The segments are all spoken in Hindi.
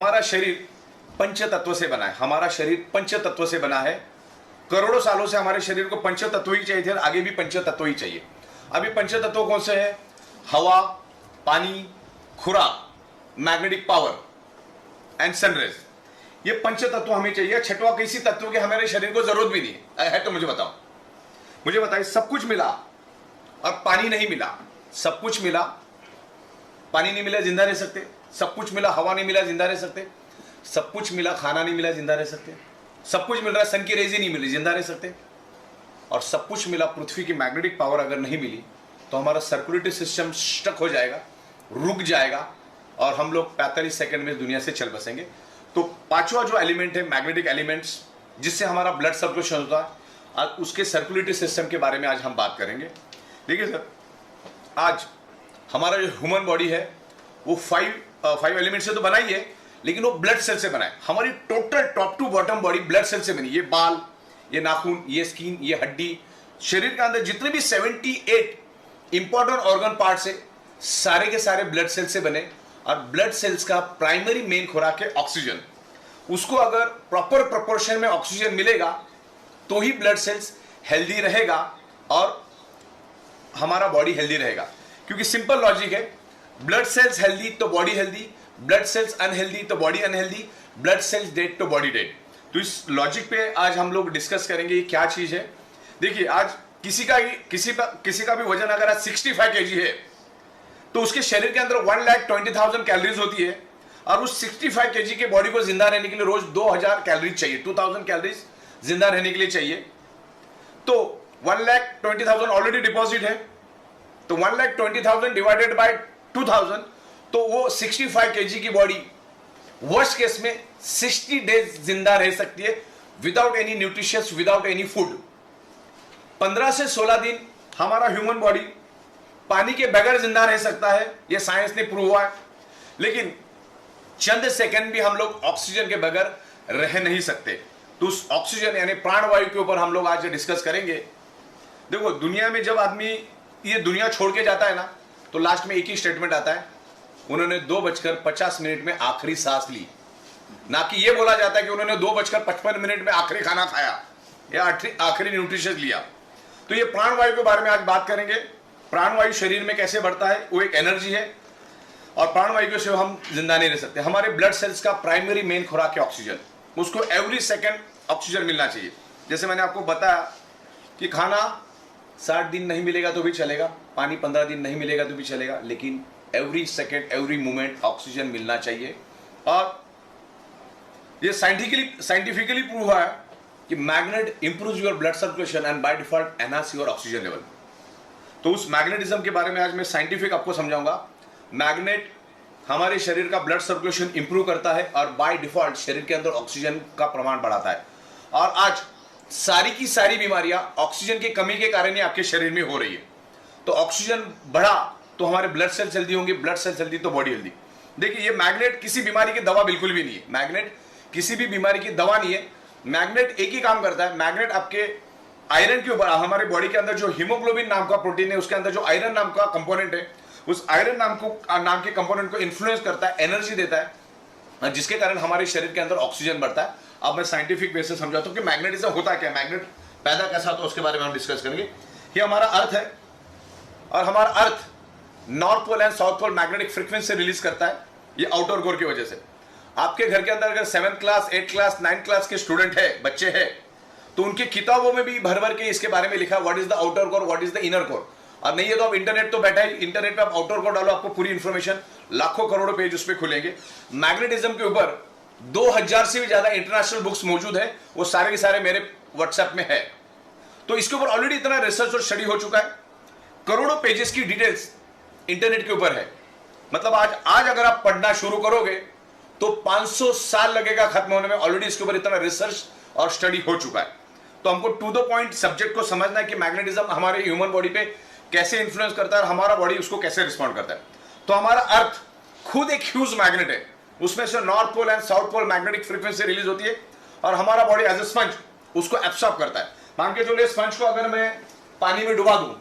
हमारा शरीर पंच तत्व से बना है। हमारा शरीर पंच तत्व से बना है। करोड़ों सालों से हमारे शरीर को पंच तत्व ही चाहिए थे, आगे भी पंच तत्व ही चाहिए। अभी पंच तत्व कौन से हैं? हवा, पानी, खुराक, मैग्नेटिक पावर एंड सनरेज। ये पंच तत्व हमें चाहिए। छठवां किसी तत्व के हमारे शरीर को जरूरत भी नहीं है। तो मुझे बताओ, मुझे बताइए, सब कुछ मिला और पानी नहीं मिला। सब कुछ मिला, पानी नहीं मिला, जिंदा रह सकते। सब कुछ मिला, हवा नहीं मिला, जिंदा रह सकते। सब कुछ मिला, खाना नहीं मिला, जिंदा रह सकते। सब कुछ मिल रहा है, सन की रेज ही नहीं मिली, जिंदा रह सकते। और सब कुछ मिला, पृथ्वी की मैग्नेटिक पावर अगर नहीं मिली तो हमारा सर्कुलेटरी सिस्टम स्टक हो जाएगा, रुक जाएगा और हम लोग 45 सेकंड में दुनिया से चल बसेंगे। तो पांचवा जो एलिमेंट है, मैग्नेटिक एलिमेंट्स, जिससे हमारा ब्लड सर्कुलेशन होता है, आज उसके सर्कुलेटरी सिस्टम के बारे में आज हम बात करेंगे। देखिए सर, आज हमारा जो ह्यूमन बॉडी है वो फाइव एलिमेंट से तो बना ही है, लेकिन वो ब्लड सेल से बना है। हमारी total top to bottom body blood cell से बनी। ये बाल, ये नाखून, ये स्किन, ये हड्डी, शरीर के अंदर जितने भी 78 इंपॉर्टेंट ऑर्गन पार्ट्स है, सारे के सारे ब्लड सेल से बने। और ब्लड सेल्स का प्राइमरी मेन खुराक है ऑक्सीजन। उसको अगर प्रॉपर प्रोपोर्शन में ऑक्सीजन मिलेगा तो ही ब्लड सेल्स हेल्दी रहेगा और हमारा बॉडी हेल्दी रहेगा। क्योंकि सिंपल लॉजिक है, ब्लड सेल्स हेल्दी तो body healthy, blood cells unhealthy तो body unhealthy, blood cells dead तो बॉडी डेड। तो इस लॉजिक पे आज हम लोग डिस्कस करेंगे ये क्या चीज है। देखिए, आज किसी का भी वजन अगर आज 65 kg है तो उसके शरीर के अंदर 1,20,000 कैलोरीज होती है और उस 65 kg के बॉडी को जिंदा रहने के लिए रोज 2000 कैलोरीज चाहिए, 2000 कैलोरीज जिंदा रहने के लिए चाहिए। तो 1,20,000 ऑलरेडी डिपॉजिट है, तो 1,20,000 डिवाइडेड बाय 2000, तो वो 65 kg की बॉडी वर्स्ट केस में 60 डेज जिंदा रह सकती है without any nutritious, without any food. 15 से 16 दिन हमारा ह्यूमन बॉडी पानी के बगैर जिंदा रह सकता है, यह साइंस ने प्रूव हुआ है। लेकिन चंद सेकंड भी हम लोग ऑक्सीजन के बगैर रह नहीं सकते। तो उस ऑक्सीजन यानी प्राणवायु के ऊपर हम लोग आज डिस्कस करेंगे। देखो, दुनिया में जब आदमी ये दुनिया छोड़ के जाता है ना, तो लास्ट में एक ही स्टेटमेंट आता है, उन्होंने 2:50 में आखिरी सांस ली। ना कि ये बोला जाता है कि उन्होंने 2:55 में आखिरी खाना खाया या आखिरी न्यूट्रिशन लिया। तो ये प्राणवायु के बारे में आज बात करेंगे। प्राणवायु शरीर में कैसे बढ़ता है, वो एक एनर्जी है और प्राणवायु के सिवा हम जिंदा नहीं रह सकते। हमारे ब्लड सेल्स का प्राइमरी मेन खुराक है ऑक्सीजन। उसको एवरी सेकेंड ऑक्सीजन मिलना चाहिए। जैसे मैंने आपको बताया कि खाना 60 दिन नहीं मिलेगा तो भी चलेगा, पानी 15 दिन नहीं मिलेगा तो भी चलेगा, लेकिन every second, every moment oxygen मिलना चाहिए। और ये साइंटिफिकली प्रूव हुआ है कि magnet improves your blood circulation and by default enhance your oxygen level. तो उस मैग्नेटिज्म के बारे में आज मैं साइंटिफिक आपको समझाऊंगा। मैग्नेट हमारे शरीर का ब्लड सर्कुलेशन इंप्रूव करता है और बाय डिफॉल्ट शरीर के अंदर ऑक्सीजन का प्रमाण बढ़ाता है। और आज सारी की सारी बीमारियां ऑक्सीजन की कमी के कारण ही आपके शरीर में हो रही है। तो ऑक्सीजन बढ़ा तो हमारे ब्लड सेल्स हेल्दी होंगे, ब्लड सेल्स हेल्दी तो बॉडी हेल्दी। देखिए, ये मैग्नेट किसी बीमारी की दवा बिल्कुल भी नहीं है। मैग्नेट किसी भी बीमारी की दवा नहीं है। मैग्नेट एक ही काम करता है, मैग्नेट आपके आयरन के ऊपर, हमारे बॉडी के अंदर जो हीमोग्लोबिन नाम का प्रोटीन है उसके अंदर जो आयरन नाम का कंपोनेंट है, उस आयरन नाम के कंपोनेंट को इन्फ्लुएंस करता है, एनर्जी देता है, जिसके कारण हमारे शरीर के अंदर ऑक्सीजन बढ़ता है। अब मैं साइंटिफिक वे से समझाता हूं कि मैग्नेटिज्म होता क्या है, मैग्नेट पैदा कैसा होता है, उसके बारे में हम डिस्कस करेंगे। ये हमारा अर्थ है और हमारा earth north pole and south pole magnetic frequency release करता है, ये आउटर कोर की वजह से। आपके घर के अंदर अगर 7th class, 8th class, 9th class के स्टूडेंट है, बच्चे हैं, तो उनकी किताबों में भी भर भर के इसके बारे में लिखा, what is the outer core, what is the inner core. और नहीं है तो आप इंटरनेट तो बैठा है, इंटरनेट पे आप आउटर कोर डालो, आपको पूरी इंफॉर्मेशन, लाखों करोड़ों पेज उस पर खुलेंगे। मैग्नेटिज्म के ऊपर 2000 से भी ज्यादा इंटरनेशनल बुक्स मौजूद है, वो सारे के सारे मेरे व्हाट्सएप में है। तो इसके ऊपर ऑलरेडी इतना रिसर्च और स्टडी हो चुका है, करोड़ों पेजेस की डिटेल्स इंटरनेट के ऊपर है। मतलब आज अगर आप पढ़ना शुरू करोगे तो 500 साल लगेगा खत्म होने में। ऑलरेडी इसके ऊपर इतना रिसर्च और स्टडी हो चुका है। तो हमको टू द पॉइंट सब्जेक्ट को समझना है कि मैग्नेटिज्म हमारे ह्यूमन बॉडी पे कैसे इंफ्लुएंस करता है और हमारा बॉडी उसको कैसे रिस्पॉन्ड करता है। तो हमारा अर्थ खुद एक ह्यूज मैग्नेट है, उसमें से north pole and south pole magnetic frequency release होती है और हमारा बॉडी एज ए स्पंज उसको एब्सॉर्ब करता है। मान के चलिए स्पंज को अगर मैं पानी में डुबा दूं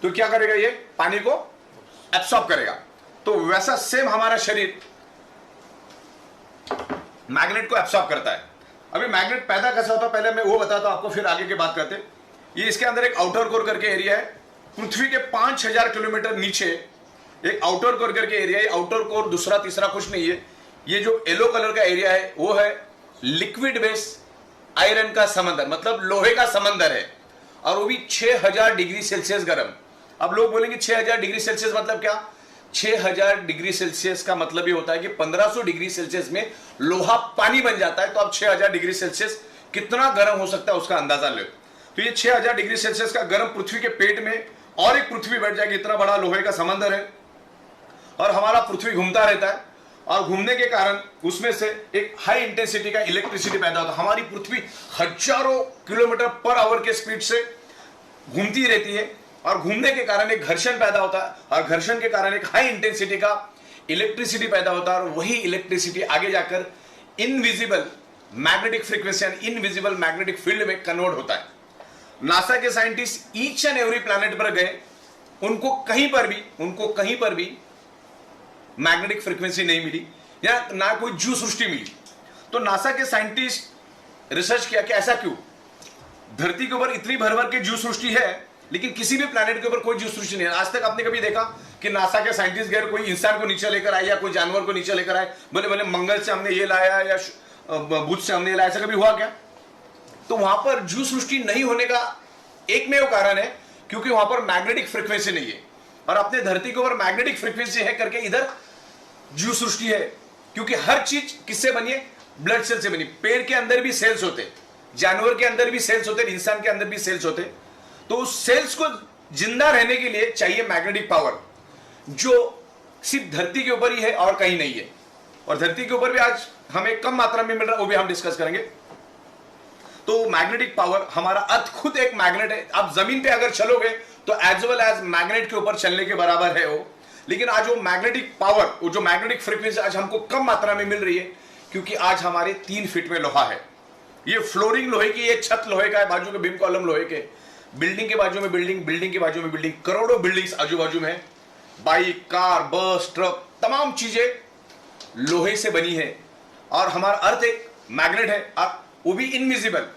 तो क्या करेगा, ये पानी को एब्सॉर्ब करेगा। तो वैसा सेम हमारा शरीर मैग्नेट को एब्सॉर्ब करता है। अभी मैग्नेट पैदा कैसा होता है पहले मैं वो बताता हूं आपको, फिर आगे की बात करते हैं। ये इसके अंदर एक आउटर कोर करके एरिया है, पृथ्वी के 5000 किलोमीटर नीचे एक आउटर कोर करके एरिया है। आउटर कोर दूसरा तीसरा कुछ नहीं है, ये जो येलो कलर का एरिया है वो है लिक्विड बेस आयरन का समंदर, मतलब लोहे का समंदर है, और वो भी 6000 डिग्री सेल्सियस गर्म। अब लोग बोलेंगे 6000 डिग्री सेल्सियस मतलब क्या? 6000 डिग्री सेल्सियस का मतलब ये होता है कि 1500 डिग्री सेल्सियस में लोहा पानी बन जाता है। तो अब 6000 डिग्री सेल्सियस कितना गर्म हो सकता है उसका अंदाजा लो। तो ये 6000 डिग्री सेल्सियस का गर्म पृथ्वी के पेट में और एक पृथ्वी बैठ जाएगी, इतना बड़ा लोहे का समंदर है, और हमारा पृथ्वी घूमता रहता है, और घूमने के कारण उसमें से एक हाई इंटेंसिटी का इलेक्ट्रिसिटी पैदा होता है। हमारी पृथ्वी हजारों किलोमीटर पर आवर के स्पीड से घूमती रहती है, और घूमने के कारण एक घर्षण पैदा होता है, और घर्षण के कारण एक हाई इंटेंसिटी का इलेक्ट्रिसिटी पैदा होता है, और वही इलेक्ट्रिसिटी आगे जाकर इनविजिबल मैग्नेटिक फ्रीक्वेंसी यानी इनविजिबल मैग्नेटिक फील्ड में कन्वर्ट होता है। नासा के scientist each and every planet पर गए, उनको कहीं पर भी मैग्नेटिक फ्रीक्वेंसी नहीं मिली, या ना कोई जीव सृष्टि मिली। तो नासा के साइंटिस्ट रिसर्च किया कि ऐसा क्यों? धरती के ऊपर इतनी भर भर के जीव सृष्टि है, लेकिन किसी भी प्लैनेट के ऊपर कोई जीव सृष्टि नहीं है। आज तक आपने कभी देखा कि नासा के साइंटिस्ट गए, कोई इंसान को नीचे लेकर आए या कोई जानवर को नीचे लेकर आए, बोले बोले मंगल से हमने ये लाया या बुध से हमने लाया, ऐसा कभी हुआ क्या? तो वहां पर जीव सृष्टि नहीं होने का एकमेव कारण है क्योंकि वहां पर मैग्नेटिक फ्रीक्वेंसी नहीं है। और अपने धरती के ऊपर मैग्नेटिक फ्रीक्वेंसी है करके इधर जीव सृष्टि है, क्योंकि हर चीज किससे बनी है? ब्लड सेल से बनी। पेड़ के अंदर भी सेल्स होते, जानवर के अंदर भी सेल्स होते, इंसान के अंदर भी सेल्स होते। तो उस सेल्स को जिंदा रहने के लिए चाहिए मैग्नेटिक पावर, जो सिर्फ धरती के ऊपर ही है और कहीं नहीं है। और धरती के ऊपर भी आज हमें कम मात्रा में मिल रहा है, वो भी हम डिस्कस करेंगे। तो मैग्नेटिक पावर, हमारा अर्थ खुद एक मैग्नेट है। आप जमीन पे अगर चलोगे तो एज वेल एज मैग्नेट के ऊपर चलने के बराबर है वो। लेकिन आज वो मैग्नेटिक पावर, वो जो मैग्नेटिक फ्रीक्वेंसी आज हमको कम मात्रा में मिल रही है, क्योंकि आज हमारे 3 फीट में लोहा है। ये फ्लोरिंग लोहे की, ये छत लोहे का है, बाजू के बीम कॉलम लोहे के, बिल्डिंग के बाजू में बिल्डिंग, बिल्डिंग के बाजू में बिल्डिंग, करोड़ों बिल्डिंग्स आजू बाजू में है। बाइक, कार, बस, ट्रक, तमाम चीजें लोहे से बनी है। और हमारा अर्थ एक मैग्नेट है, और वो भी इनविजिबल।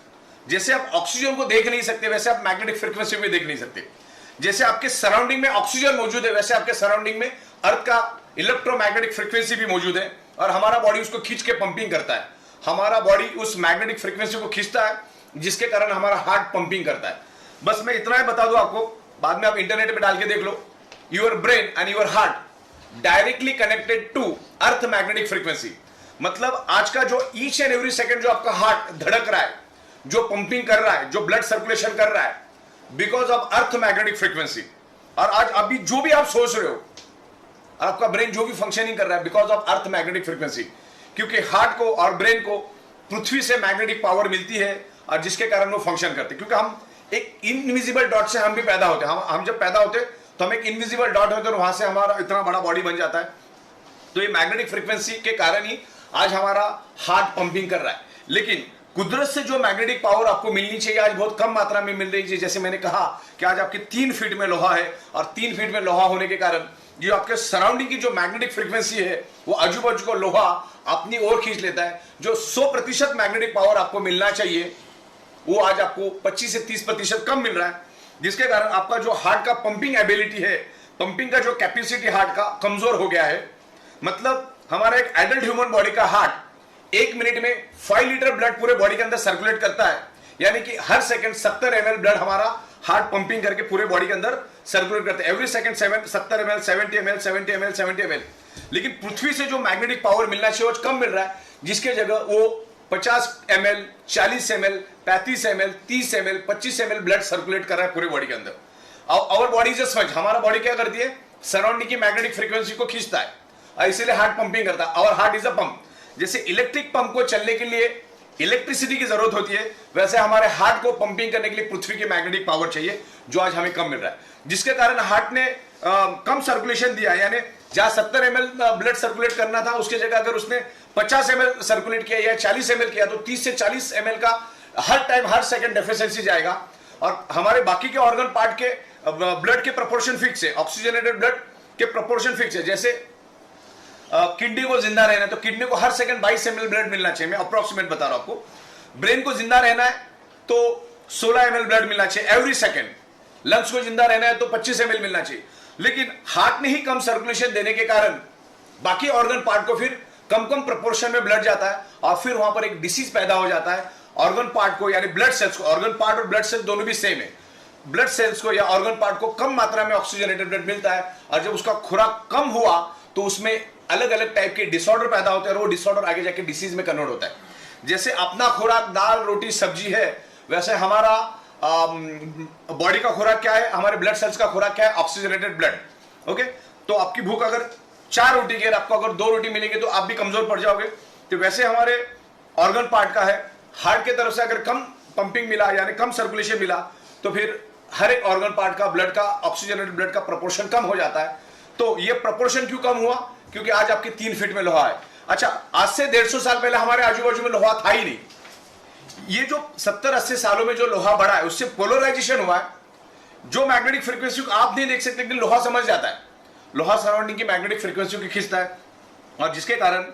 जैसे आप ऑक्सीजन को देख नहीं सकते, वैसे आप मैग्नेटिक फ्रीक्वेंसी भी देख नहीं सकते। जैसे आपके सराउंडिंग में ऑक्सीजन मौजूद है, वैसे आपके सराउंडिंग में अर्थ का इलेक्ट्रोमैग्नेटिक फ्रीक्वेंसी भी मौजूद है, और हमारा बॉडी उसको खींच के पंपिंग करता है। हमारा बॉडी उस मैग्नेटिक फ्रीक्वेंसी को खींचता है, जिसके कारण हमारा हार्ट पंपिंग करता है। बस मैं इतना ही बता दूं आपको, बाद में आप इंटरनेट पे डाल के देख लो। Your brain and your heart directly connected to earth magnetic frequency. मतलब आज का जो ईच एंड एवरी सेकंड जो आपका हार्ट धड़क रहा है, जो पंपिंग कर रहा है, जो ब्लड सर्कुलेशन कर रहा है, because of earth magnetic frequency. और आज अभी जो भी आप सोच रहे हो, आपका ब्रेन जो भी फंक्शनिंग कर रहा है, because of earth magnetic frequency. क्योंकि हार्ट को और ब्रेन को पृथ्वी से मैग्नेटिक पावर मिलती है, और जिसके कारण वो फंक्शन करते हैं। क्योंकि हम एक इनविजिबल डॉट से हम भी पैदा होते हैं। हम जब पैदा होते हैं तो हम एक इनविजिबल डॉट होते हैं, और वहां से हमारा इतना बड़ा बॉडी बन जाता है। तो ये मैग्नेटिक फ्रीक्वेंसी के कारण ही आज हमारा हार्ट पंपिंग कर रहा है। लेकिन कुदरत से जो मैग्नेटिक पावर आपको मिलनी चाहिए, आज बहुत कम मात्रा में मिल रही है। जैसे मैंने कहा कि आज आपके 3 फीट में लोहा है, और 3 फीट में लोहा होने के कारण जो आपके सराउंडिंग की जो मैग्नेटिक फ्रीक्वेंसी है, वो आजू बाजू को लोहा अपनी ओर खींच लेता है। जो 100% मैग्नेटिक पावर आपको मिलना चाहिए, वो आज आपको 25 से 30% कम मिल रहा है, जिसके कारण आपका जो हार्ट का पंपिंग एबिलिटी है, पंपिंग का जो कैपेसिटी हार्ट का कमजोर हो गया है। मतलब हमारा एक एडल्ट ह्यूमन बॉडी का हार्ट 1 मिनट में 5 लीटर ब्लड पूरे बॉडी के अंदर सर्कुलेट करता है, यानी कि हर सेकंड 70 ml ब्लड हमारा हार्ट पंपिंग करके पूरे बॉडी के अंदर सर्कुलेट करता है। Every second 70 ml, 70 ml, 70 ml, 70 ml। लेकिन पृथ्वी से जो मैग्नेटिक पावर मिलना चाहिए वो कम मिल रहा है, जिसके जगह वो 50 ml, 40 ml, 35 ml, 30 ml, 25 ml blood circulate कर रहा है पूरे बॉडी के अंदर। Our body is a sponge. हमारा बॉडी क्या करती है? सराउंडिंग की मैग्नेटिक फ्रीक्वेंसी को खींचता है, और इसीलिए हार्ट पंपिंग करता है। Our heart is a pump. जैसे इलेक्ट्रिक पंप को चलने के लिए इलेक्ट्रिसिटी की जरूरत होती है, वैसे हमारे हार्ट को पंपिंग करने के लिए पृथ्वी की मैग्नेटिक पावर चाहिए, जो आज हमें कम मिल रहा है। जिसके कारण हार्ट ने कम सर्कुलेशन दिया, यानी जहां 70 ml ब्लड सर्कुलेट करना था, उसकी जगह अगर उसने 50 ml सर्कुलेट किया या 40 ml किया, तो 30 से 40 ml का हर टाइम हर सेकंड डेफिशिएंसी जाएगा। और हमारे बाकी के ऑर्गन पार्ट के ब्लड के प्रोपोर्शन फिक्स है, ऑक्सीजनेटेड ब्लड के प्रोपोर्शन फिक्स है। जैसे किडनी को जिंदा रहना है तो किडनी को हर सेकंड 22 ml ब्लड मिलना चाहिए, मैं अप्रोक्सीमेट बता रहा हूं आपको। ब्रेन को जिंदा रहना है तो 16 ml ब्लड मिलना चाहिए एवरी सेकंड। लंग्स को जिंदा रहना है तो 25 ml मिलना चाहिए। लेकिन हार्ट में ही कम सर्कुलेशन देने के कारण बाकी ऑर्गन पार्ट को फिर कम कम प्रोपोर्शन में ब्लड जाता है और फिर वहां पर एक डिसीज पैदा हो जाता है। ऑर्गन पार्ट को यानी ब्लड सेल्स को, ऑर्गन पार्ट और ब्लड सेल्स दोनों भी सेम है, ब्लड सेल्स को या ऑर्गन पार्ट को कम मात्रा में ऑक्सीजनेटेड ब्लड मिलता है और जब उसका खुराक कम हुआ तो उसमें अलग अलग टाइप के डिसऑर्डर पैदा होते हैं और वो डिसऑर्डर आगे जाके डिसीज में कन्वर्ट होता है। जैसे अपना खुराक दाल रोटी सब्जी है, वैसे हमारा बॉडी का खुराक क्या है, हमारे ब्लड सेल्स का खुराक क्या है, ऑक्सीजनेटेड ब्लड। ओके, तो आपकी भूख अगर 4 रोटी की, आपको अगर 2 रोटी मिलेंगे तो आप भी कमजोर पड़ जाओगे। तो वैसे हमारे ऑर्गन पार्ट का है, हार्ट की तरफ से अगर कम पंपिंग मिला यानी कम सर्कुलेशन मिला तो फिर हर एक ऑर्गन पार्ट का ब्लड का ऑक्सीजनेटेड ब्लड का प्रोपोर्शन कम हो जाता है। तो ये प्रोपोर्शन क्यों कम हुआ? क्योंकि आज आपके 3 फीट में लोहा है। अच्छा, आज से 150 साल पहले हमारे आजू बाजू में लोहा था ही नहीं। ये जो 70-80 सालों में जो लोहा बढ़ा है उससे पोलराइजेशन हुआ है। जो मैग्नेटिक फ्रीक्वेंसी को आप नहीं देख सकते लेकिन लोहा समझ जाता है, लोहा सराउंडिंग की मैग्नेटिक फ्रीक्वेंसी को खींचता है और जिसके कारण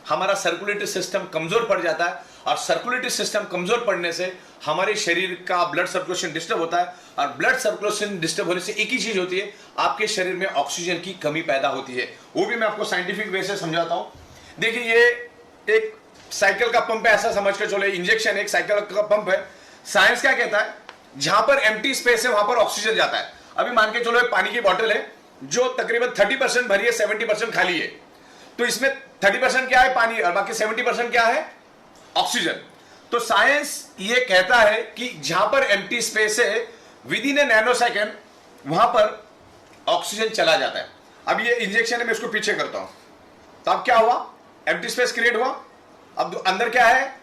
हमारा सर्कुलेटरी सिस्टम कमजोर पड़ जाता है और सर्कुलेटरी सिस्टम कमजोर पड़ने से हमारे शरीर का ब्लड सर्कुलेशन डिस्टर्ब होता है और ब्लड सर्कुलेशन डिस्टर्ब होने से एक ही चीज होती है, आपके शरीर में ऑक्सीजन की कमी पैदा होती है। वो भी मैं आपको साइंटिफिक वे से समझाता हूं। देखिए, ये एक साइकिल का पंप है, ऐसा समझ के चलो, इंजेक्शन एक साइकिल का पंप है। साइंस क्या कहता है, जहां पर एम्प्टी स्पेस है वहां पर ऑक्सीजन जाता है। अभी मान के चलो एक पानी की बोतल है जो तकरीबन 30% भरी है, 70% खाली है, तो इसमें 30% क्या है, पानी, और बाकी 70% क्या है, ऑक्सीजन। तो साइंस ये कहता है कि जहां पर एम्प्टी स्पेस है with in A nano second वहां पर ऑक्सीजन चला जाता है। अब ये इंजेक्शन है, मैं इसको पीछे करता हूं तो अब क्या हुआ, एम्प्टी स्पेस क्रिएट हुआ। अब अंदर क्या है,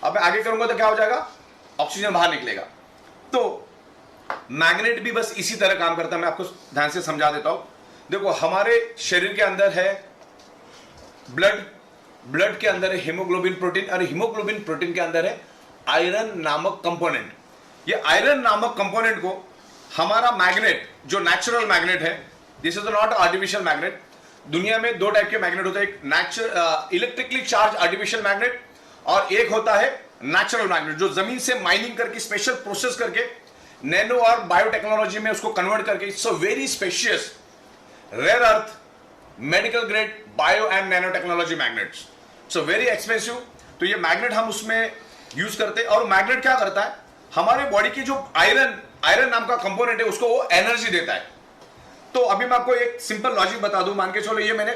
अब मैं आगे करूंगा तो क्या हो जाएगा, ऑक्सीजन बाहर निकलेगा। तो मैग्नेट भी बस इसी तरह काम करता है, मैं आपको ध्यान से समझा देता हूं। देखो, हमारे शरीर के अंदर है ब्लड, ब्लड के अंदर है हीमोग्लोबिन प्रोटीन और हीमोग्लोबिन प्रोटीन के अंदर है आयरन नामक कंपोनेंट। ये आयरन नामक कंपोनेंट को हमारा मैग्नेट, जो नेचुरल मैग्नेट है, this is not artificial magnet. दुनिया में 2 टाइप के मैग्नेट होते हैं, एक natural electrically charge artificial magnet और एक होता है नेचुरल मैग्नेट जो जमीन से माइनिंग करके स्पेशल प्रोसेस करके नैनो और बायोटेक्नोलॉजी में उसको कन्वर्ट करके, it's a very specious rare earth medical grade bio and nano technology magnets, so very expensive. तो ये मैग्नेट हम उसमें यूज करते हैं और मैग्नेट क्या करता है, हमारे बॉडी की जो आयरन नाम का कंपोनेंट है उसको वो एनर्जी देता है। तो अभी मैं आपको एक सिंपल लॉजिक बता दूं, मान के चलो ये मैंने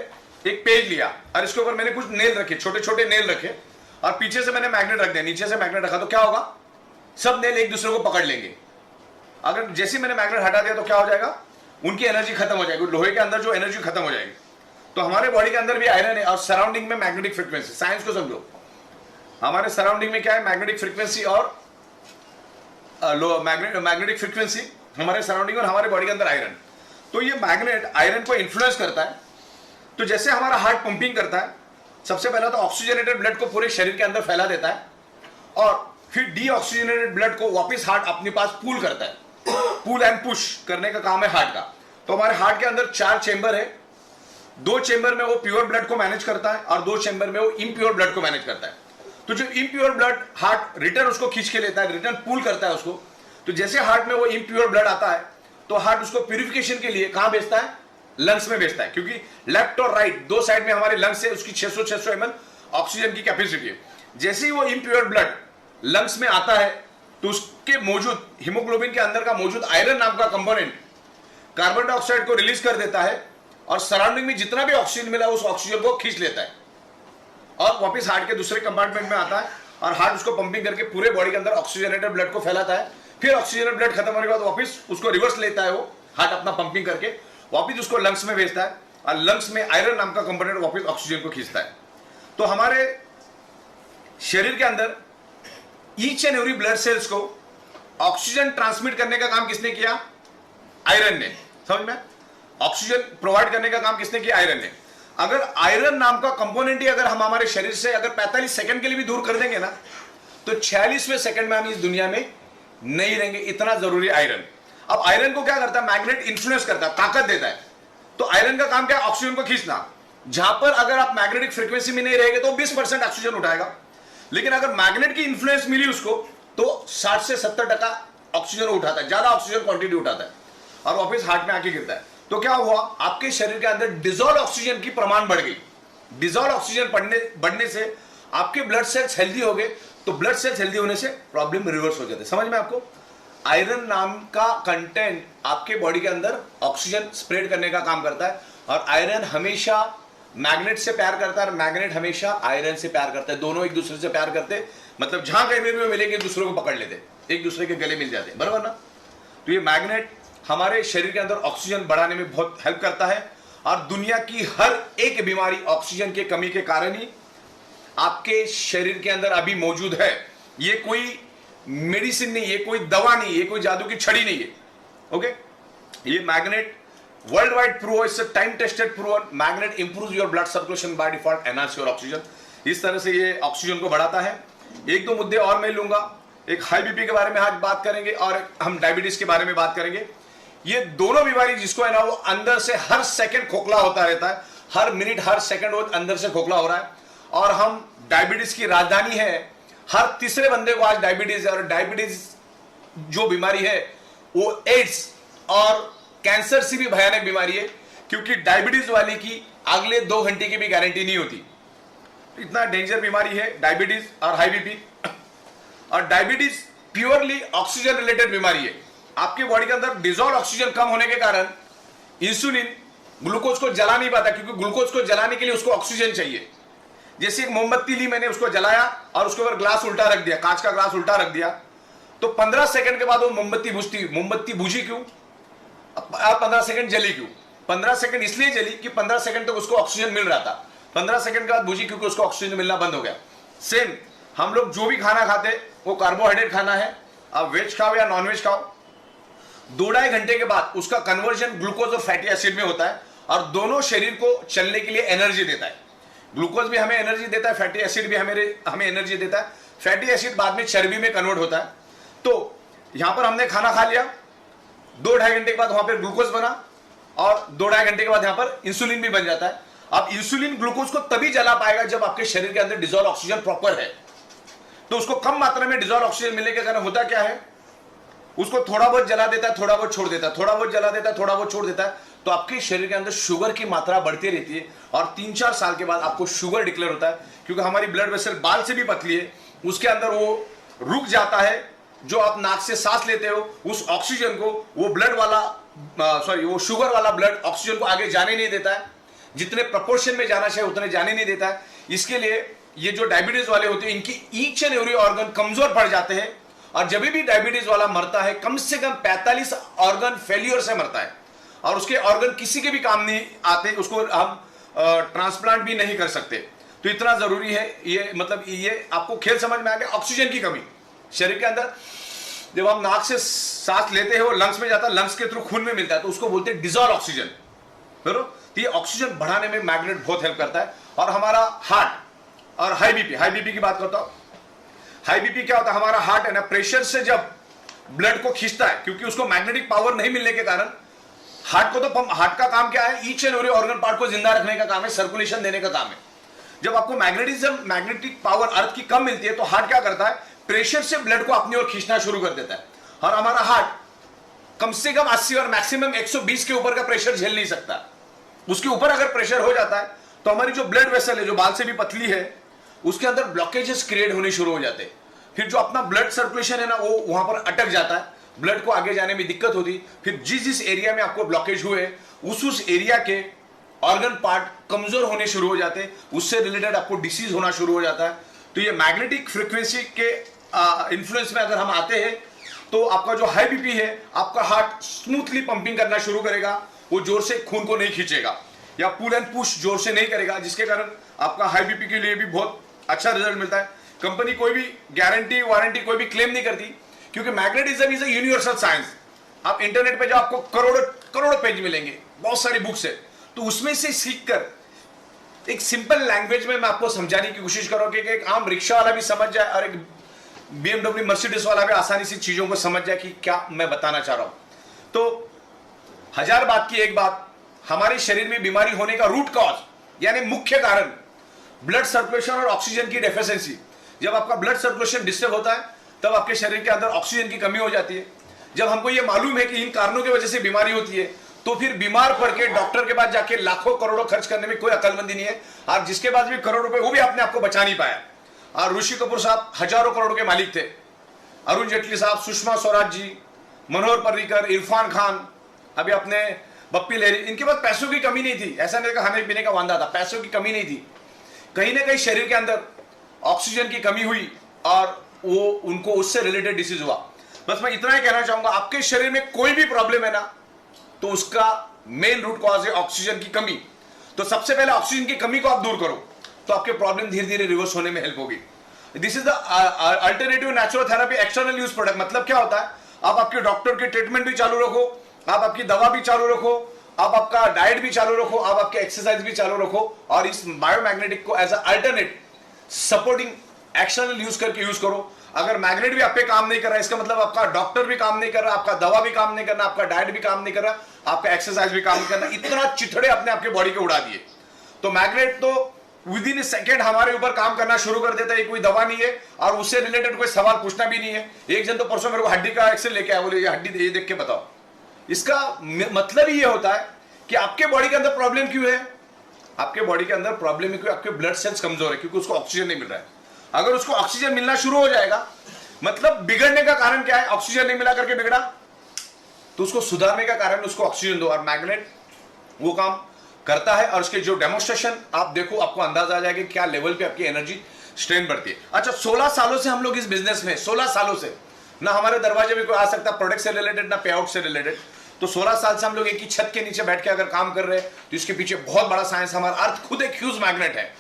एक पेज लिया और इसके ऊपर मैंने कुछ नेल रखे, छोटे छोटे नेल रखे और पीछे से मैंने मैग्नेट रख दिया, नीचे से मैग्नेट रखा, तो क्या होगा, सब नेल एक दूसरे को पकड़ लेंगे। अगर जैसे मैंने मैग्नेट हटा दिया तो क्या हो जाएगा, उनकी एनर्जी खत्म हो जाएगी, लोहे के अंदर जो एनर्जी खत्म हो जाएगी। तो हमारे बॉडी के अंदर भी आयरन है और सराउंडिंग में मैग्नेटिक फ्रीक्वेंसी, साइंस को समझो, हमारे सराउंडिंग में क्या है, मैग्नेटिक फ्रीक्वेंसी और मैग्नेटिक फ्रीक्वेंसी हमारे सराउंडिंग और हमारे बॉडी के अंदर आयरन। तो ये मैग्नेट आयरन को इन्फ्लुएंस करता है। तो जैसे हमारा हार्ट पंपिंग करता है, सबसे पहला तो ऑक्सीजनेटेड ब्लड को पूरे शरीर के अंदर फैला देता है और फिर डीऑक्सीजनेटेड ब्लड को वापस हार्ट अपने पास पूल करता है। पुल एंड पुश करने का काम है हार्ट का। तो हमारे हार्ट के अंदर 4 चेंबर है, 2 चेंबर में वो प्योर ब्लड को मैनेज करता है और 2 चेंबर में वो इम्प्योर ब्लड को मैनेज करता है। तो जो इम्प्योर ब्लड हार्ट रिटर्न उसको खींच के लेता है, रिटर्न पुल करता है उसको। तो जैसे हार्ट में वो इम्प्योर ब्लड आता है तो हार्ट उसको प्यूरिफिकेशन के लिए कहां भेजता है, लंग्स में भेजता है, क्योंकि लेफ्ट और राइट 2 साइड में हमारे लंग्स है, उसकी 600 ml ऑक्सीजन की कैपेसिटी है। जैसे ही वो इम्प्योर ब्लड लंग्स में आता है तो उसके मौजूद हीमोग्लोबिन के अंदर का मौजूद आयरन नाम का कंपोनेंट कार्बन डाइऑक्साइड को रिलीज कर देता है और सराउंडिंग में जितना भी ऑक्सीजन मिला उस ऑक्सीजन को खींच लेता है और वापस हार्ट के दूसरे कंपार्टमेंट में आता है और हार्ट उसको पंपिंग करके पूरे बॉडी के अंदर ऑक्सीजनेटेड ब्लड को फैलाता है। फिर ऑक्सीजनेटेड ब्लड खत्म होने के बाद वापस उसको रिवर्स लेता है, वो हार्ट अपना पंपिंग करके वापस उसको लंग्स में भेजता है और लंग्स में आयरन नाम का कंपोनेंट वापस ऑक्सीजन को खींचता है। तो हमारे शरीर के अंदर each and every blood cells को ऑक्सीजन ट्रांसमिट करने का काम किसने किया, आयरन ने। समझ में, ऑक्सीजन प्रोवाइड करने का काम किसने किया, आयरन ने। अगर आयरन नाम का कंपोनेंट ही अगर हम हमारे शरीर से अगर 45 सेकंड के लिए भी दूर कर देंगे ना तो 46वें सेकंड में हम इस दुनिया में नहीं रहेंगे, इतना जरूरी आयरन। अब आयरन को क्या करता है, मैग्नेट इन्फ्लुएंस करता है, ताकत देता है। तो आयरन का काम क्या है, ऑक्सीजन को खींचना। जहां पर अगर आप मैग्नेटिक फ्रीक्वेंसी में नहीं रहेंगे तो 20% ऑक्सीजन उठाएगा, लेकिन अगर मैग्नेट की इंफ्लुएंस मिली उसको तो 60 से 70% ऑक्सीजन उठाता है, ज्यादा ऑक्सीजन क्वांटिटी उठाता है और वापस हार्ट में आके गिरता है। तो क्या हुआ, आपके शरीर के अंदर डिजोल्व ऑक्सीजन की प्रमाण बढ़ गई। डिजोल्व ऑक्सीजन बढ़ने से आपके ब्लड सेल्स हेल्दी हो गए, तो ब्लड सेल्स हेल्दी होने से प्रॉब्लम रिवर्स हो जाते हैं। समझ में आपको? आयरन नाम का कंटेंट आपके बॉडी के अंदर ऑक्सीजन स्प्रेड करने का काम करता है, और आयरन हमेशा मैग्नेट से प्यार करता है और मैग्नेट हमेशा आयरन से प्यार करता है। दोनों एक दूसरे से प्यार करते, मतलब जहां कहीं भी मिलेंगे एक दूसरे को पकड़ लेते, एक दूसरे के गले मिल जाते, बराबर ना? तो ये मैग्नेट हमारे शरीर के अंदर ऑक्सीजन बढ़ाने में बहुत हेल्प करता है, और दुनिया की हर एक बीमारी ऑक्सीजन की कमी के कारण ही आपके शरीर के अंदर अभी मौजूद है। ये कोई मेडिसिन नहीं, ये कोई दवा नहीं, ये कोई जादू की छड़ी नहीं है। ओके, ये magnet world wide prove, it's time tested prove, magnet improve your blood circulation by default, enhance your oxygen. इस तरह से ये ऑक्सीजन को बढ़ाता है। एक दो मुद्दे और मैं लूंगा, एक हाई बीपी के बारे में आज बात करेंगे और हम डायबिटीज के बारे में बात करेंगे। ये दोनों बीमारी जिसको है ना, वो अंदर से हर सेकंड खोखला होता रहता है, हर मिनट हर सेकंड वो अंदर से खोखला हो रहा है, और हम डायबिटीज की राजधानी है। हर तीसरे बंदे को आज डायबिटीज है, और डायबिटीज जो बीमारी है वो एड्स और कैंसर से भी भयानक बीमारी है, क्योंकि डायबिटीज वाले की अगले 2 घंटे की भी गारंटी नहीं होती। इतना डेंजर बीमारी है डायबिटीज और हाई बीपी। और डायबिटीज प्योरली ऑक्सीजन रिलेटेड बीमारी है। आपके बॉडी के अंदर डिजोल्व ऑक्सीजन कम होने के कारण इंसुलिन ग्लूकोज को जला नहीं पाता, क्योंकि ग्लूकोज को जलाने के लिए उसको ऑक्सीजन चाहिए। जैसे एक मोमबत्ती ली मैंने, उसको जलाया और उसके ऊपर ग्लास उल्टा रख दिया, कांच का ग्लास उल्टा रख दिया, तो 15 सेकंड के बाद वो मोमबत्ती बुझती। मोमबत्ती बुझी क्यों? 15 सेकंड जली क्यों? 15 सेकंड इसलिए जली कि 15 सेकंड तक उसको ऑक्सीजन मिल रहा था, 15 सेकंड के बाद बुझी क्योंकि उसको ऑक्सीजन मिलना बंद हो गया। सेम हम लोग जो भी खाना खाते वो कार्बोहाइड्रेट खाना है, आप वेज खाओ या नॉन वेज खाओ, 2-2.5 घंटे के बाद उसका कन्वर्जन ग्लूकोज और फैटी एसिड में होता है, और दोनों शरीर को चलने के लिए एनर्जी देता है। ग्लूकोज भी हमें एनर्जी देता है, फैटी एसिड भी हमें एनर्जी देता है। फैटी एसिड बाद में चर्बी में कन्वर्ट होता है। तो यहां पर हमने खाना खा लिया, 2-2.5 घंटे के बाद वहां पर ग्लूकोज बना, और 2-2.5 घंटे के बाद यहां पर इंसुलिन भी बन जाता है। अब इंसुलिन ग्लूकोज को तभी जला पाएगा जब आपके शरीर के अंदर डिजोल्व ऑक्सीजन प्रॉपर है। तो उसको कम मात्रा में डिजोल्व ऑक्सीजन मिलने के कारण होता क्या है, उसको थोड़ा बहुत जला देता है, थोड़ा बहुत छोड़ देता है, थोड़ा बहुत जला देता है, थोड़ा बहुत छोड़ देता है। तो आपके शरीर के अंदर शुगर की मात्रा बढ़ती रहती है, और 3-4 साल के बाद आपको शुगर डिक्लेयर होता है, क्योंकि हमारी ब्लड वेसल बाल से भी पतली है, उसके अंदर वो रुक जाता है। जो आप नाक से सांस लेते हो उस ऑक्सीजन को वो ब्लड वाला वो शुगर वाला ब्लड ऑक्सीजन को आगे जाने नहीं देता है, जितने प्रपोर्शन में जाना चाहिए उतने जाने नहीं देता है। इसके लिए ये जो डायबिटीज वाले होते हैं इनकी ईच एंड एवरी ऑर्गन कमजोर पड़ जाते हैं, और जब भी डायबिटीज वाला मरता है कम से कम 45 ऑर्गन फेल्यूर से मरता है, और उसके ऑर्गन किसी के भी काम नहीं आते, उसको हम ट्रांसप्लांट भी नहीं कर सकते। तो इतना जरूरी है ये, मतलब ये आपको खेल समझ में आ गया। ऑक्सीजन की कमी शरीर के अंदर, जब हम नाक से सांस लेते हो लंग्स में जाता है, लंग्स के थ्रू खून में मिलता है, तो उसको बोलते हैं डिजोल्व ऑक्सीजन। बराबर? तो ये ऑक्सीजन बढ़ाने में मैग्नेट बहुत हेल्प करता है। और हमारा हार्ट और हाई बीपी की बात करता हूं। हाई बीपी क्या होता है, हमारा हार्ट है ना, प्रेशर से जब ब्लड को खींचता है, क्योंकि उसको मैग्नेटिक पावर नहीं मिलने के कारण हार्ट को, तो हार्ट का काम क्या है, each and every organ part को जिंदा रखने का काम है, सर्कुलेशन देने का काम है। जब आपको मैग्नेटिक पावर अर्थ की कम मिलती है, तो हार्ट क्या करता है, प्रेशर से ब्लड को अपनी ओर खींचना शुरू कर देता है। और हमारा हार्ट कम से कम 80 और मैक्सिमम 120 के ऊपर का प्रेशर झेल नहीं सकता। उसके ऊपर अगर प्रेशर हो जाता है तो हमारी जो ब्लड वेसल है, जो बाल से भी पतली है, उसके अंदर ब्लॉकेजेस क्रिएट होने शुरू हो जाते हैं। फिर जो अपना ब्लड सर्कुलेशन है ना, वो वहां पर अटक जाता है, ब्लड को आगे जाने में दिक्कत होती। फिर जिस एरिया में आपको ब्लॉकेज हुए उस एरिया के ऑर्गन पार्ट कमजोर होने शुरू हो जाते हैं, उससे रिलेटेड आपको डिसीज होना शुरू हो जाता है। तो ये मैग्नेटिक फ्रीक्वेंसी के इन्फ्लुएंस में अगर हम आते हैं, तो आपका जो हाई बीपी है, आपका हार्ट स्मूथली पंपिंग करना शुरू करेगा, वो जोर से खून को नहीं खींचेगा या पुल एंड पुश जोर से नहीं करेगा, जिसके कारण आपका हाई बीपी के लिए भी बहुत अच्छा रिजल्ट मिलता है। कंपनी कोई भी गारंटी वारंटी कोई भी क्लेम नहीं करती, क्योंकि magnetism is a universal science. आप इंटरनेट पे जाओ, आपको करोड़ों पेज मिलेंगे, बहुत सारी बुक्स है, तो उसमें से सीखकर एक सिंपल लैंग्वेज में मैं आपको समझाने की कोशिश करूंगा कि एक आम रिक्शा वाला भी समझ जाए और एक BMW मर्सिडीज वाला भी आसानी से चीजों को समझ जाए कि क्या मैं बताना चाह रहा हूं। तो 1000 बात की एक बात, हमारे शरीर में बीमारी होने का रूट कॉज यानी मुख्य कारण ब्लड सर्कुलेशन और ऑक्सीजन की डेफिशिएंसी। जब आपका ब्लड सर्कुलेशन डिस्टर्ब होता है तब आपके शरीर के अंदर ऑक्सीजन की कमी हो जाती है। जब हमको ये मालूम है कि इन कारणों की वजह से बीमारी होती है, तो फिर बीमार पड़ के डॉक्टर के पास जाके लाखों करोड़ों खर्च करने में कोई अकलमंदी नहीं है। आप जिसके पास भी करोड़ रुपए, वो भी अपने आप को बचा नहीं पाया। और ऋषि कपूर साहब हजारों करोड़ के मालिक थे, अरुण जेटली साहब, सुषमा स्वराज जी, मनोहर पर्रिकर, इरफान खान, अभी अपने बप्पी लहरी, इनके पास पैसों की कमी नहीं थी। ऐसा नहीं खाने पीने का वांदा था, पैसों की कमी नहीं थी। कहीं ना कहीं शरीर के अंदर ऑक्सीजन की कमी हुई और वो उनको उससे रिलेटेड डिसीज हुआ। बस मैं इतना ही कहना चाहूंगा, आपके शरीर में कोई भी प्रॉब्लम है ना, तो उसका मेन रूट कॉज है ऑक्सीजन की कमी। तो सबसे पहले ऑक्सीजन की कमी को आप दूर करो, तो आपके प्रॉब्लम धीरे धीरे रिवर्स होने में हेल्प होगी। This is the alternative natural therapy external use product. मतलब क्या होता है, आप आपके डॉक्टर की ट्रीटमेंट भी चालू रखो, आप आपकी दवा भी चालू रखो, आप आपका डाइट भी चालू रखो, आप आपके एक्सरसाइज भी चालू रखो, और इस बायोमैग्नेटिक को as a alternate supporting external use करके यूज करो। अगर मैग्नेट भी आप पे काम नहीं कर रहा है, इसका मतलब आपका डॉक्टर भी काम नहीं कर रहा, आपका दवा भी काम नहीं करना, आपका डाइट भी काम नहीं कर रहा, आपका एक्सरसाइज भी काम नहीं करना। इतना चिथड़े अपने आपके बॉडी के उड़ा दिए। तो मैग्नेट तो विद इन सेकेंड हमारे ऊपर काम करना शुरू कर देता है। कोई दवा नहीं है और उससे रिलेटेड कोई सवाल पूछना भी नहीं है। एक जन तो परसों मेरे को हड्डी का एक्सरे लेके आया, बोले ये हड्डी ये देख के बताओ। इसका मतलब ये होता है कि आपके बॉडी के अंदर प्रॉब्लम क्यों है। आपके बॉडी के अंदर प्रॉब्लम है क्योंकि आपके ब्लड सेल्स कमजोर है, क्योंकि उसको ऑक्सीजन नहीं मिल रहा है। अगर उसको ऑक्सीजन मिलना शुरू हो जाएगा, मतलब बिगड़ने का कारण क्या है, ऑक्सीजन नहीं मिला करके बिगड़ा, तो उसको सुधारने का कारण उसको ऑक्सीजन दो। और मैग्नेट वो काम करता है। और उसके जो डेमोन्स्ट्रेशन आप देखो, आपको अंदाजा आ जाएगा क्या लेवल पे आपकी एनर्जी स्ट्रेन बढ़ती है। अच्छा, 16 सालों से हम लोग इस बिजनेस में, 16 सालों से ना हमारे दरवाजे में कोई आ सकता प्रोडक्ट से रिलेटेड, ना पे आउट से रिलेटेड। तो 16 साल से हम लोग एक ही छत के नीचे बैठ के अगर काम कर रहे हैं, तो इसके पीछे बहुत बड़ा साइंस, हमारा अर्थ खुद एक ह्यूज मैग्नेट है।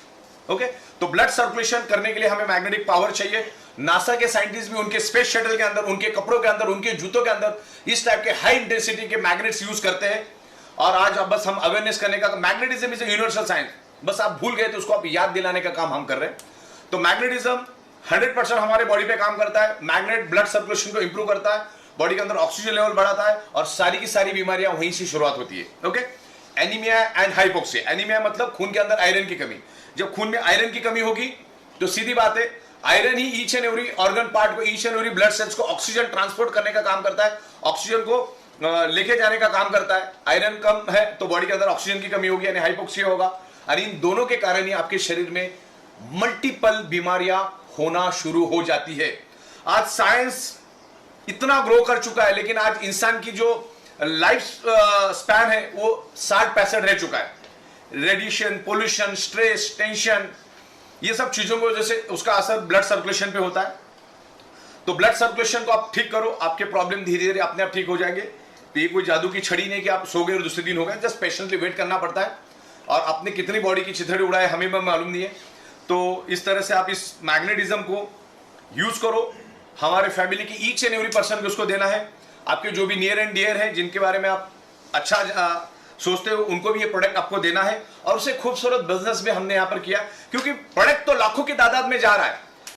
ओके, तो ब्लड सर्कुलेशन करने के लिए हमें मैग्नेटिक पावर चाहिए। नासा के साइंटिस्ट भी उनके स्पेस शटल के अंदर, उनके कपड़ों के अंदर, उनके जूतों के अंदर इस टाइप के हाई इंटेंसिटी के मैग्नेट्स यूज करते हैं। और आज अब बस हम अवेयरनेस करने का, मैग्नेटिज्म इज यूनिवर्सल साइंस, बस आप भूल गए तो उसको आप याद दिलाने का काम हम कर रहे हैं। तो मैग्नेटिज्म 100% हमारे बॉडी पे काम करता है। मैग्नेट ब्लड सर्कुलेशन को इंप्रूव करता है, बॉडी के अंदर ऑक्सीजन लेवल बढ़ाता है, और सारी की सारी बीमारियां वहीं से शुरुआत होती है। Okay, anaemia and hypoxia. Anaemia मतलब खून के अंदर आयरन की कमी। जब खून में आयरन की कमी होगी तो सीधी बात है, आयरन ही each and every organ part को, each and every blood cells को ऑक्सीजन ट्रांसपोर्ट करने का काम करता है, ऑक्सीजन को लेके जाने का काम करता है। आयरन कम है तो बॉडी के अंदर ऑक्सीजन की कमी होगी, यानी हाइपोक्सिया होगा। और इन दोनों के कारण ही आपके शरीर में मल्टीपल बीमारियां होना शुरू हो जाती है। आज साइंस इतना ग्रो कर चुका है, लेकिन आज इंसान की जो लाइफ स्पैन है वो 60-65 रह चुका है। रेडिएशन, पोल्यूशन, स्ट्रेस, टेंशन, ये सब चीजों की वजह से उसका असर ब्लड सर्कुलेशन पे होता है। तो ब्लड सर्कुलेशन को आप ठीक करो, आपके प्रॉब्लम धीरे धीरे अपने आप ठीक हो जाएंगे। तो ये कोई जादू की छड़ी नहीं कि आप सो गए और दूसरे दिन हो गए, जस्ट पेशेंटली वेट करना पड़ता है। और आपने कितनी बॉडी की चिथड़ी उड़ाए हमें मालूम नहीं है। तो इस तरह से आप इस मैग्नेटिज्म को यूज करो। हमारे फैमिली की ईच एंड एवरी पर्सन को उसको देना है। आपके जो भी नियर एंड डियर है, जिनके बारे में आप अच्छा सोचते हो, उनको भी ये प्रोडक्ट आपको देना है। और उसे खूबसूरत बिजनेस में हमने यहाँ पर किया, क्योंकि प्रोडक्ट तो लाखों की तादाद में जा रहा है,